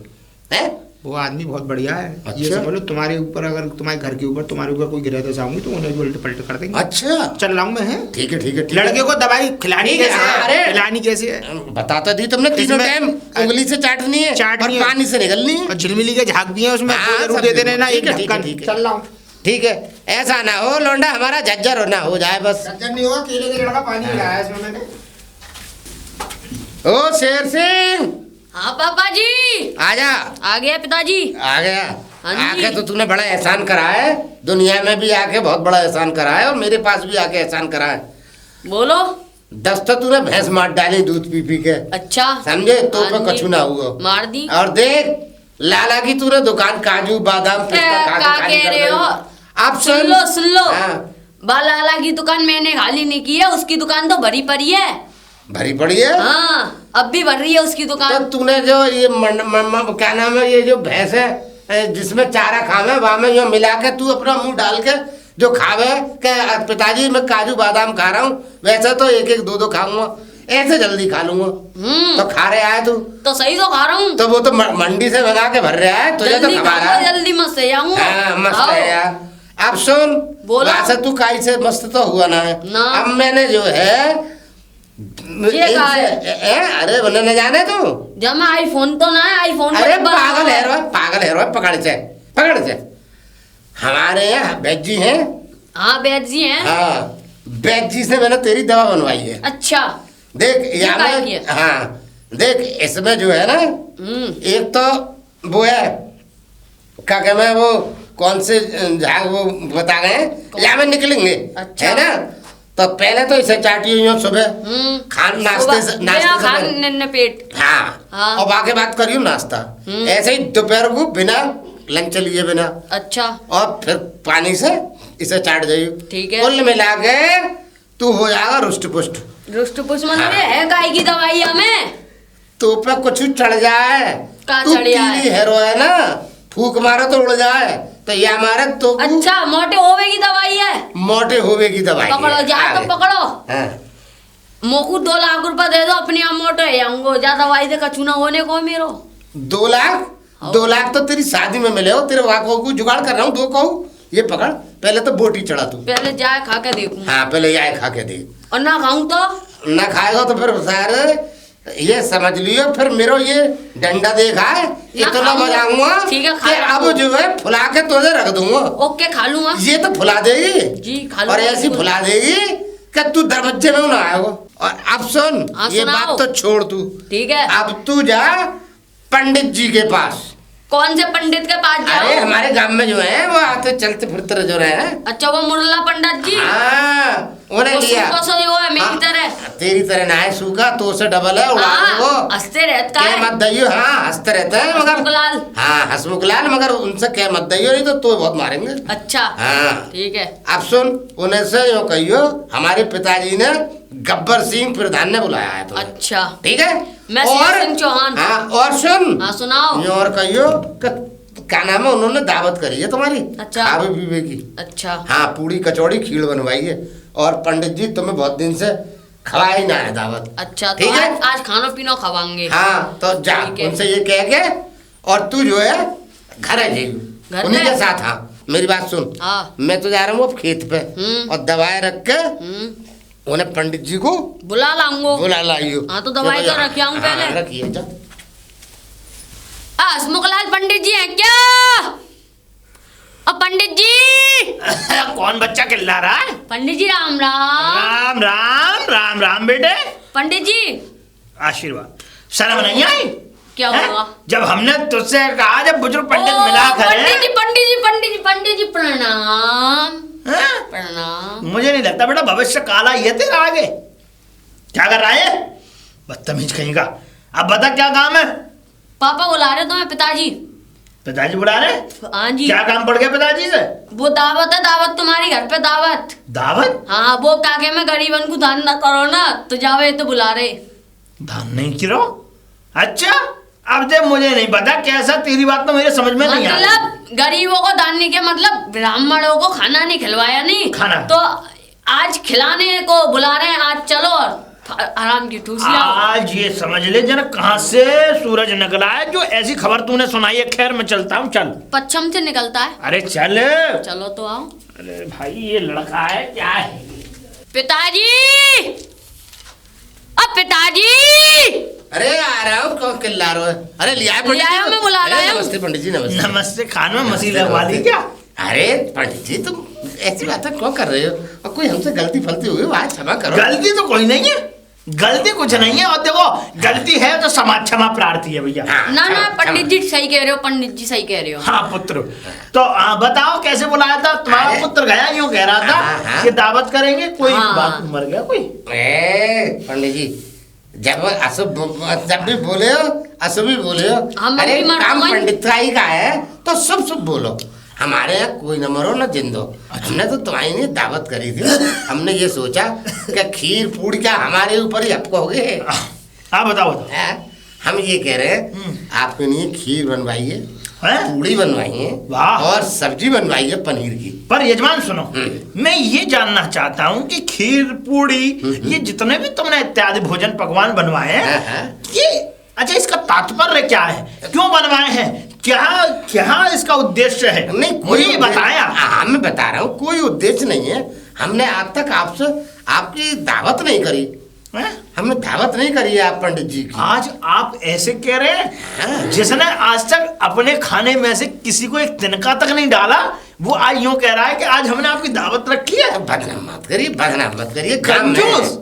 A: है।
D: वो आदमी बहुत बढ़िया है।
A: अच्छा।
D: ये समझ लो, तुम्हारे ऊपर अगर तुम्हारे घर के ऊपर तुम्हारे ऊपर कोई गिरे तो जाऊंगी तो उन्हें भी उल्टे पलटे कर देंगे।
A: अच्छा
D: चल रहा हूँ मैं। है
A: ठीक है, ठीक है, ठीक है।
D: लड़के को दवाई खिलानी
A: ठीक है,
D: कैसे है?
A: अरे।
D: खिलानी कैसे है?
A: बता तो दी तुमने, तीनों
D: इसमें-
A: टाइम उंगली से चाटनी है
D: चाटनी
A: और
D: है।
A: पानी से निकलनी है।
D: और झिलमिली के झाग भी है उसमें,
A: हाँ,
D: जरूर
A: सब
D: दे देने ना
A: ठीक
D: एक
A: है, ठीक है,
D: ढक्कन।
A: ठीक है।
D: चल रहा हूँ।
A: ठीक है, ऐसा ना हो लौंडा हमारा झज्जर ना हो जाए बस।
D: सज्जन नहीं होगा, केले के जड़ का पानी मिलाया इसमें मैंने।
A: ओ शेर सिंह,
B: हाँ पापा जी,
A: आजा।
B: आ गया पिताजी।
A: आ गया।
B: हाँ जी।
A: आके तो तूने बड़ा एहसान करा है, दुनिया में भी आके बहुत बड़ा एहसान करा है, और मेरे पास भी आके एहसान करा है।
B: बोलो।
A: 10 तो तूने भैंस मार डाली दूध पी पी के,
B: अच्छा
A: समझे? तो
B: हाँ
A: पे
B: जी।
A: कछु ना हुआ।
B: मार दी।
A: और देख लाला की तूने दुकान काजू बादाम पिस्ता खा के
B: क्या
A: खाली
B: कह
A: कर
B: रहे
A: दी।
B: हो?
A: अब
B: सुन लो।
A: हाँ,
B: बालाला की दुकान मैंने खाली नहीं की है, उसकी दुकान तो भरी पड़ी है।
A: भरी पड़ी है।
B: हाँ अब भी भर रही है उसकी
A: तो
B: दुकान।
A: तूने जो ये क्या नाम है, ये जो भैंस है जिसमें चारा खावे वहां में यो मिला के तू अपना मुंह डाल के जो खावे के पिताजी मैं काजू बादाम खा रहा हूँ, वैसे तो 1-1 2-2 खाऊंगा, ऐसे जल्दी खा लूंगा। तो खा रहे आए तू
B: तो सही तो खा रहा हूँ।
A: तो वो तो मंडी से मंगा के भर रहा है, तुझे तो
B: जल्दी
A: खा रहा
B: खाओ,
A: है।
B: जल्दी मस्त से आऊंगा।
A: हाँ मस्त है यार। अब सुन,
B: बोलो।
A: वैसे तू काई से मस्त तो हुआ ना है
B: ना।
A: अब मैंने जो है
B: ये कहा है?
A: अरे बोले न जाने तू।
B: जब मैं आईफोन तो ना है, आईफोन
A: अरे पागल है रो, पागल है रो, पकड़ से हमारे यहाँ बैद जी हैं।
B: हाँ बैद जी हैं।
A: हाँ बैद जी से मैंने तेरी दवा बनवाई है।
B: अच्छा
A: देख यहाँ
B: काय की
A: में,
B: है?
A: हाँ देख इसमें जो है ना, एक तो वो है क्या कहना है, वो कौन से झाग वो बता गए यहाँ में निकलेंगे।
B: अच्छा।
A: है ना, तो पहले तो इसे चाटी हुई सुबह खान नाश्ते से
B: खान पेट।
A: हाँ,
B: हाँ।
A: और बाकी बात करियो नाश्ता, ऐसे ही दोपहर को बिना लंच लिए बिना,
B: अच्छा
A: और फिर पानी से इसे चाट जाइयो।
B: ठीक है।
A: कुल मिला के तू हो जाएगा रुष्ट पुष्ट।
B: रुष्ट पुष्ट मतलब
A: हाँ।
B: है गाय की दवाई हमें।
A: तो पे कुछ चढ़ जाए,
B: का
A: तू
B: चढ़ जाए?
A: पीली हेरो है ना, फूक मारो तो उड़ जाए, तो ये हमारे तो
B: अच्छा मोटे होवे की दवाई है।
A: मोटे होवे की दवाई है।
B: पकड़ो जाए तो
A: आगे।
B: पकड़ो।
A: हाँ।
B: मोकू 2 लाख रुपए दे दो, अपने आप मोटे जाऊंगो, जा दवाई दे कछु ना होने को मेरो।
A: 2 लाख? 2 लाख तो तेरी शादी में मिले हो, तेरे वाकों को जुगाड़ कर रहा हूँ, 2 कहूँ। ये पकड़, पहले तो बोटी चढ़ा तू।
B: पहले जाए खा के देखूं।
A: हाँ पहले ये खा के दे,
B: और ना खाऊं तो
A: ना खाएगा तो फिर सारे ये समझ लियो, फिर मेरा ये डंडा देखा है, इतना
B: खाऊंगा।
A: बजाऊंगा
B: ठीक है, खा
A: कि अब
B: लूंगा।
A: जो है फुला के तुझे रख दूंगा।
B: ओके खा लूंगा।
A: ये तो फुला देगी
B: जी खा
A: और
B: लूंगा।
A: ऐसी फुला देगी कि तू दरवाजे में ना आएगा। और अब सुन,
B: हाँ,
A: ये
B: सुनाओ।
A: बात तो छोड़ तू,
B: ठीक है।
A: अब तू जा पंडित जी के पास।
B: कौन से पंडित के पास
A: अरे
B: जाओ?
A: हमारे गांव में जो है वो आते चलते फिरते जो रहे हैं।
B: अच्छा वो मुरला पंडित जी।
A: हाँ उन्हें
B: वो
A: लिया।
B: सुनको से वो है मेरी
A: हाँ,
B: तरह।
A: तेरी तरह ना है सूखा तो से डबल है उड़ा वो
B: हंसते रहता
A: क्या
B: है
A: मत दइयो। हाँ हंसते रहते हैं मगर
B: हसमुखलाल।
A: हाँ हसमुखलाल मगर उनसे क्या मत दइयो नहीं तो बहुत मारेंगे।
B: अच्छा
A: हाँ
B: ठीक है।
A: अब सुन उन्हें से यूँ कहियो हमारे पिताजी ने गब्बर सिंह प्रधान ने बुलाया है तुम्हें।
B: अच्छा
A: ठीक है।
B: मैं शेर सिंह चौहान।
A: हाँ और सुन।
B: हाँ सुनाओ।
A: यूँ और कहियो क्या नाम है उन्होंने दावत करी है तुम्हारी।
B: अच्छा
A: खावे पीवे की।
B: अच्छा
A: हाँ पूड़ी कचौड़ी खीर बनवाई है और पंडित जी तुम्हें बहुत दिन से खवाई ना है दावत।
B: अच्छा तो
A: ठीक है
B: आज खाना पीना खवाएंगे।
A: हाँ तो जा उनसे ये कह के और तू जो है घर है उन्हीं के साथ। हाँ मेरी बात सुन।
B: हाँ
A: मैं तो जा रहा हूँ अब खेत पे और दवाई रख के उन्हें पंडित जी को
B: बुला लाऊंगो।
A: बुला लाइयो।
B: हाँ तो दवाई तो रखी आऊं पहले।
A: रखिए जा।
B: हसमुखलाल पंडित जी हैं क्या? अब पंडित जी
C: कौन बच्चा चिल्ला रहा है?
B: पंडित जी राम राम।
C: राम राम राम राम बेटे।
B: पंडित जी
C: आशीर्वाद। शर्म नहीं आई?
B: क्या हुआ?
C: जब हमने तुझसे कहा जब बुजुर्ग पंडित मिला करे।
B: पंडित जी पंडित जी पंडित जी पंडित जी प्रणाम। प्रणाम।
C: मुझे नहीं लगता बेटा भविष्य काला ये तेरा आगे। क्या कर रहा है? बदतमीज कहीं का। अब बता क्या काम है?
B: पापा बुला रहे तुम्हें पिताजी।
C: पिताजी बुला रहे?
B: हाँ जी।
C: क्या काम पड़ गया पिताजी से?
B: वो दावत है, दावत तुम्हारी घर पे दावत।
C: दावत?
B: हाँ वो काके में गरीबन को दान ना करो ना तो जावे तो बुला रहे।
C: दान नहीं करो? अच्छा अब जब मुझे नहीं पता कैसा तेरी बात तो मेरे समझ में नहीं आ रही।
B: मतलब गरीबों को दान नहीं किया मतलब ब्राह्मणों को खाना नहीं खिलवाया नहीं
C: खाना
B: तो आज खिलाने को बुला रहे हैं। आज चलो और आराम की ठूस लाओ।
C: आज ये समझ ले जरा कहाँ से सूरज निकला है जो ऐसी खबर तूने सुनाई है। खैर मैं चलता हूँ। चल
B: पश्चिम से निकलता है।
C: अरे चल।
B: चलो तो आओ।
C: अरे भाई ये लड़का है क्या है?
B: पिताजी अब पिताजी।
A: अरे आ रहा हूँ कौन किल्ला रहा है? अरे लिया
B: मैं बुला रहा हूँ।
A: नमस्ते पंडित जी नमस्ते।
C: नमस्ते। खान में मसी लगवा दी क्या?
A: अरे पंडित जी तुम ऐसी बातें क्यों कर रहे हो? और कोई हमसे गलती फलती हुई आज क्षमा करो।
C: गलती तो कोई नहीं है। गलती कुछ नहीं है और देखो गलती है तो क्षमा प्रार्थी है भैया।
B: ना ना पंडित जी सही कह रहे हो। पंडित जी सही कह रहे हो।
C: हाँ पुत्र। तो बताओ कैसे बुलाया था? तुम्हारा पुत्र गया यूँ कह रहा था कि दावत करेंगे। कोई बात मर गया कोई?
A: पंडित जी जब भी बोले हो अशुभ भी बोले हो। अरे काम पंडिताई का है तो सब बोलो। हमारे यहाँ कोई न मरो न जिंदो। हमने तो तुम्हारी नहीं दावत करी थी। हमने ये सोचा कि खीर पूड़ी क्या हमारे ऊपर ही हपकोगे।
C: हाँ बताओ।
A: हम ये कह रहे हैं आपके लिए खीर बनवाइए, पूड़ी बनवाइए और सब्जी बनवाइए पनीर की।
C: पर यजमान सुनो मैं ये जानना चाहता हूँ कि खीर पूड़ी ये जितने भी तुमने इत्यादि भोजन पकवान बनवाए हैं ये अच्छा इसका तात्पर्य क्या है? क्यों बनवाए हैं? क्या इसका उद्देश्य है?
A: नहीं कोई
C: बताया।
A: मैं बता रहा हूँ कोई उद्देश्य नहीं है। हमने आज तक आपसे आपकी दावत नहीं करी। हमने दावत नहीं करी है आप पंडित जी की।
C: आज आप ऐसे कह रहे हैं जिसने आज तक अपने खाने में से किसी को एक तिनका तक नहीं डाला वो आज यूं कह रहा है कि आज हमने आपकी दावत रखी है।
A: बदनाम मत करिए।
C: कंजूस।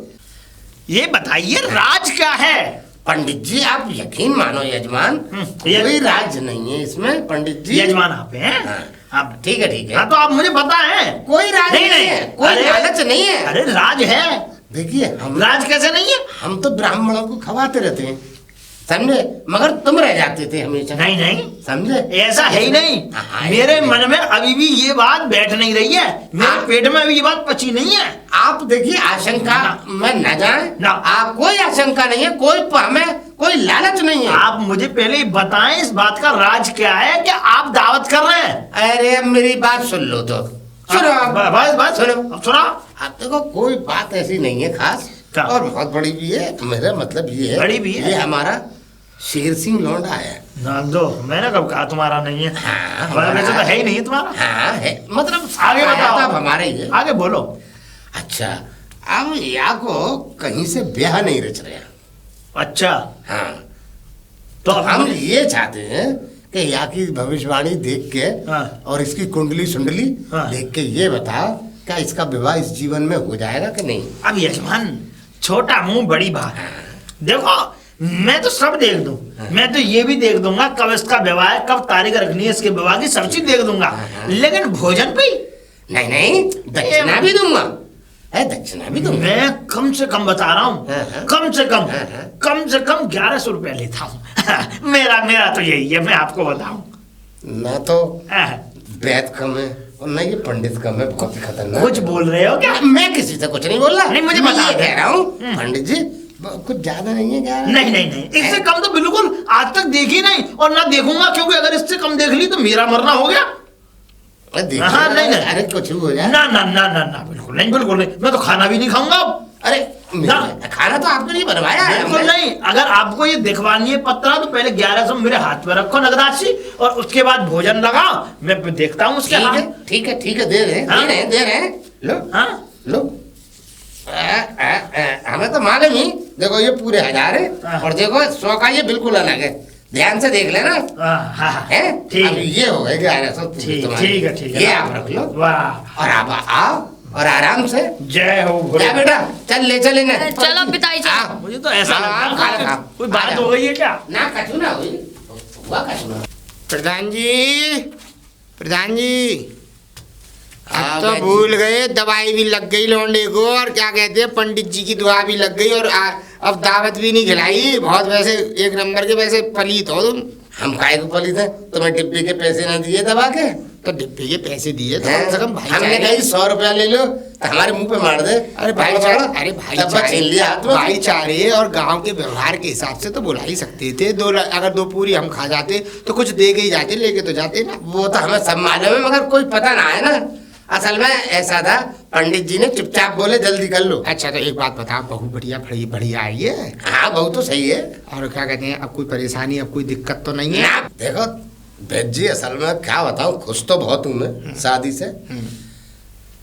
C: ये बताइए राज क्या है?
A: पंडित जी आप यकीन मानो यजमान कोई राज नहीं है इसमें। पंडित जी
C: यजमान आप हैं। आप
A: ठीक है।
C: हाँ तो आप मुझे पता है
A: कोई राज नहीं है। कोई लालच नहीं है।
C: अरे राज है।
A: देखिए हम
C: राज कैसे नहीं है?
A: हम तो ब्राह्मणों को खवाते रहते हैं समझे मगर तुम रह जाते थे हमेशा।
C: नहीं
A: समझे
C: ऐसा है ही नहीं। मेरे मन में अभी भी ये बात बैठ नहीं रही है। मेरे पेट में अभी ये बात पची नहीं है।
A: आप देखिए आशंका में न जाए। आप कोई आशंका नहीं है कोई हमें कोई लालच नहीं है।
C: आप मुझे पहले बताएं इस बात का राज क्या है कि आप दावत कर रहे हैं?
A: अरे मेरी बात सुन लो तो
C: सुनो।
A: आप देखो कोई बात ऐसी नहीं है खास और बहुत बड़ी भी है। मेरा मतलब ये है
C: बड़ी भी है।
A: ये हमारा शेर सिंह लौंडा है
C: ना दो। मैंने कब कहा तुम्हारा नहीं है? वैसे तो है ही नहीं है तुम्हारा।
A: हाँ है मतलब
C: आगे बताओ।
A: आप हमारे ही है।
C: आगे बोलो।
A: अच्छा अब या को कहीं से ब्याह नहीं रच रहे।
C: अच्छा
A: हाँ
C: तो
A: हम ये चाहते हैं कि या की भविष्यवाणी देख के और इसकी कुंडली सुंडली देख के ये बताओ क्या इसका विवाह इस जीवन में हो जाएगा कि नहीं?
C: अब यजमान छोटा मुंह बड़ी बात। देखो मैं तो सब देख दूं। मैं तो ये भी देख दूंगा कब इसका विवाह है कब तारीख रखनी है इसके विवाह की सब चीज देख दूंगा। लेकिन भोजन पे
A: नहीं दक्षिणा भी दूंगा। है, दक्षिणा भी दूंगा।
C: मैं कम से कम बता रहा हूँ,
A: हाँ।
C: कम से
A: हाँ।
C: कम 1100 रुपया लेता हूँ। मेरा तो यही है, मैं आपको बताऊं।
A: ना तो
C: हाँ।
A: वैद कम है और ना ये पंडित कम है, बहुत ही खतरनाक।
C: कुछ बोल रहे हो क्या?
A: मैं किसी से कुछ नहीं बोल रहा,
C: नहीं, मुझे
A: मैं
C: बता
A: ये
C: दे।
A: कह रहा हूँ पंडित जी कुछ ज्यादा नहीं है क्या?
C: नहीं, इससे कम तो बिल्कुल आज तक देखी नहीं और ना देखूंगा, क्योंकि अगर इससे कम देख ली तो मेरा मरना हो गया। हाँ, नहीं,
A: अरे कुछ भी हो जाए।
C: ना, बिल्कुल नहीं, मैं तो खाना भी नहीं खाऊंगा।
A: अरे
C: ना।
A: खाना तो आपके लिए बनवाया है
C: बिल्कुल
A: हमने।
C: नहीं, अगर आपको ये दिखवानी है पत्रा तो पहले 1100 मेरे हाथ में रखो नगद राशि, और उसके बाद भोजन लगाओ, मैं देखता हूँ उसके हाथ।
A: ठीक है, दे रहे
C: हाँ?
A: दे रहे हैं। लो
C: हाँ?
A: लो। हमें तो मालूम ही, देखो ये पूरे 1000 है
C: हाँ।
A: और देखो 100 का ये बिल्कुल अलग है, ध्यान से देख लेना।
C: हाँ,
A: है
C: ठीक
A: अब
C: है।
A: ये हो गए 1100
C: ठीक है।
A: ये आप रख लो
C: वाह,
A: और आप आओ और आराम से
C: जय हो भोले।
A: जा बेटा, चल ले चले ना।
B: चलो पिताजी चलो।
A: आओ।
C: मुझे तो ऐसा
A: हाँ,
C: लगता है
A: खा।
C: कोई बात हो गई है क्या?
A: ना कछु ना हुई, हुआ कछु ना।
D: प्रधान जी
A: हाँ,
D: अब तो
A: मैं-
D: भूल गए, दवाई भी लग गई लौंडे को, और क्या कहते हैं पंडित जी की दुआ भी लग गई, और अब दावत भी नहीं खिलाई। बहुत वैसे एक नंबर के वैसे पलीत हो तुम।
A: हम काय को पली थे, तुम्हें डिब्बे के पैसे ना दिए दबा के?
D: तो डिब्बे के पैसे दिए तो
A: हैं?
D: कम से कम भाई
A: हमने कही 100 रुपया ले लो तो हमारे मुंह पे मार दे।
D: अरे भाईचारे,
A: डब्बा छीन लिया हाथ में।
D: भाईचारे और गांव के व्यवहार के हिसाब से तो बुला ही सकते थे। अगर 2 पूरी हम खा जाते तो कुछ दे के ही जाते, लेके तो जाते ना।
A: वो तो हमें सब मालूम है, मगर कोई पता ना है ना। असल में ऐसा था, पंडित जी ने चुपचाप बोले जल्दी कर लो।
D: अच्छा तो एक बात बताओ, बहु बढ़िया आई है?
A: हाँ बहु तो सही है।
D: और क्या कहते हैं, अब कोई परेशानी, अब कोई दिक्कत तो नहीं है?
A: ना देखो बेद जी, असल में क्या बताऊं, खुश तो बहुत हूं मैं शादी से,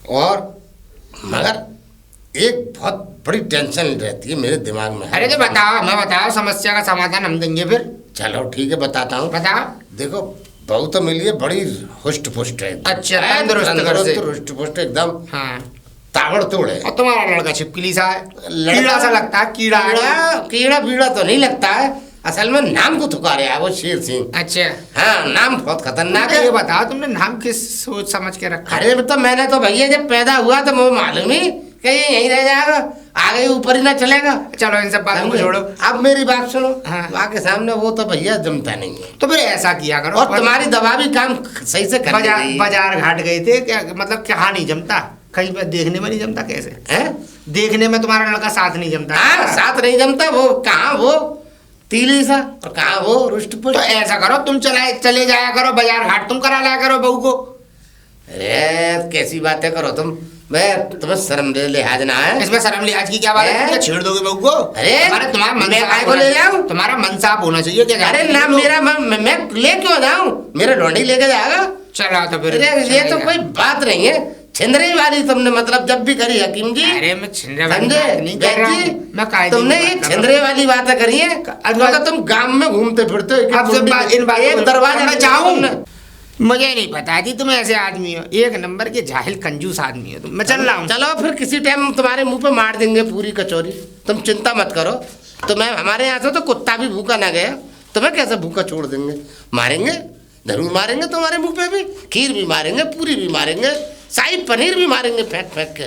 A: और मगर एक बहुत बड़ी टेंशन रहती है मेरे दिमाग में।
D: अरे तो बताओ, मैं बताओ, समस्या का समाधान हम देंगे फिर।
A: चलो ठीक है, बताता हूँ।
D: बताओ।
A: देखो बहू तो मिली है, बड़ी हुष्ट पुष्ट है।
D: अच्छा, तंदुरुस्त
A: हुष्ट पुष्ट एकदम,
D: हाँ।
A: ताबड़तोड़ है।
D: और तुम्हारा लड़का छिपकली सा है,
A: लड़का-
D: कीड़ा सा लगता है, कीड़ा।
A: कीड़ा बीड़ा तो नहीं लगता है, असल में नाम को थुकारे है वो शेर सिंह।
D: अच्छा,
A: हाँ, नाम बहुत खतरनाक है।
D: ये बताओ तुमने नाम किस सोच समझ के रखा?
A: अरे तो मैंने तो भैया जब पैदा हुआ तो मुझे मालूम ही कि ये यहीं रह जाएगा, आगे ऊपर ही ना चलेगा।
D: चलो इन सब बातों को छोड़ो।
A: अब मेरी बात सुनो।
D: हाँ।
A: आपके सामने वो तो भैया जमता नहीं है,
D: तो फिर ऐसा किया करो।
A: और तुम्हारी दवा भी काम सही से कर रही है।
D: बाजार घाट गए थे क्या? मतलब क्या नहीं जमता? कहीं पे देखने में नहीं जमता? कैसे
A: हैं?
D: देखने में तुम्हारा लड़का साथ नहीं जमता?
A: हाँ, साथ नहीं जमता। वो कहाँ वो तीली सा और कहाँ वो रुष्ट पुष्ट।
D: तो ऐसा करो, तुम चले जाया करो बाजार घाट, तुम करा लाया करो बहू को।
A: अरे कैसी बातें करो तुम, मैं तुम्हें शर्म लिहाज ना है।
D: इसमें शर्म लिहाज की क्या बात है?
A: हैं?
D: क्या छेड़ दोगे बहू को?
A: अरे,
D: तुम्हारा मन
A: मैं
D: साफ
A: काय को
D: होना
A: ले
D: चाहिए।
A: जाऊं?
D: तुम्हारा मन साफ होना चाहिए। क्या
A: अरे
D: कहते
A: ना,
D: हो?
A: मेरा मैं ले क्यों जाऊं? मेरा लौंडी लेके जाएगा।
D: चलो तो फिर
A: अरे ये तो कोई बात नहीं है, छिंदरी वाली तुमने मतलब जब भी करी हकीम जी।
D: अरे मैं छिंदरे वाली
A: समझे?
D: बात नहीं कर रहा
A: बेटी,
D: हूं। मैं कायदे
A: तुमने
D: की
A: ये
D: बात कर रहा
A: छिंदरे वाली बातें करी है, अगर तुम गांव में घूमते फिरते हो,
D: अब जब इन बातों
A: एक
D: को-
A: दरवाजा
D: मैं
A: जाऊं
D: जाऊं? मुझे नहीं पता थी तुम ऐसे आदमी हो, एक नंबर के जाहिल कंजूस आदमी हो तुम। मैं चल रहा हूँ।
A: चलो फिर किसी टाइम तुम्हारे मुंह पे मार देंगे पूरी कचौरी, तुम चिंता मत करो। तुम्हें हमारे यहाँ से तो कुत्ता भी भूखा ना गया, तुम्हें कैसे भूखा छोड़ देंगे? मारेंगे, जरूर मारेंगे। तुम्हारे मुंह पे भी खीर भी मारेंगे, पूरी भी मारेंगे, शाही पनीर भी मारेंगे फेंक फेंक के।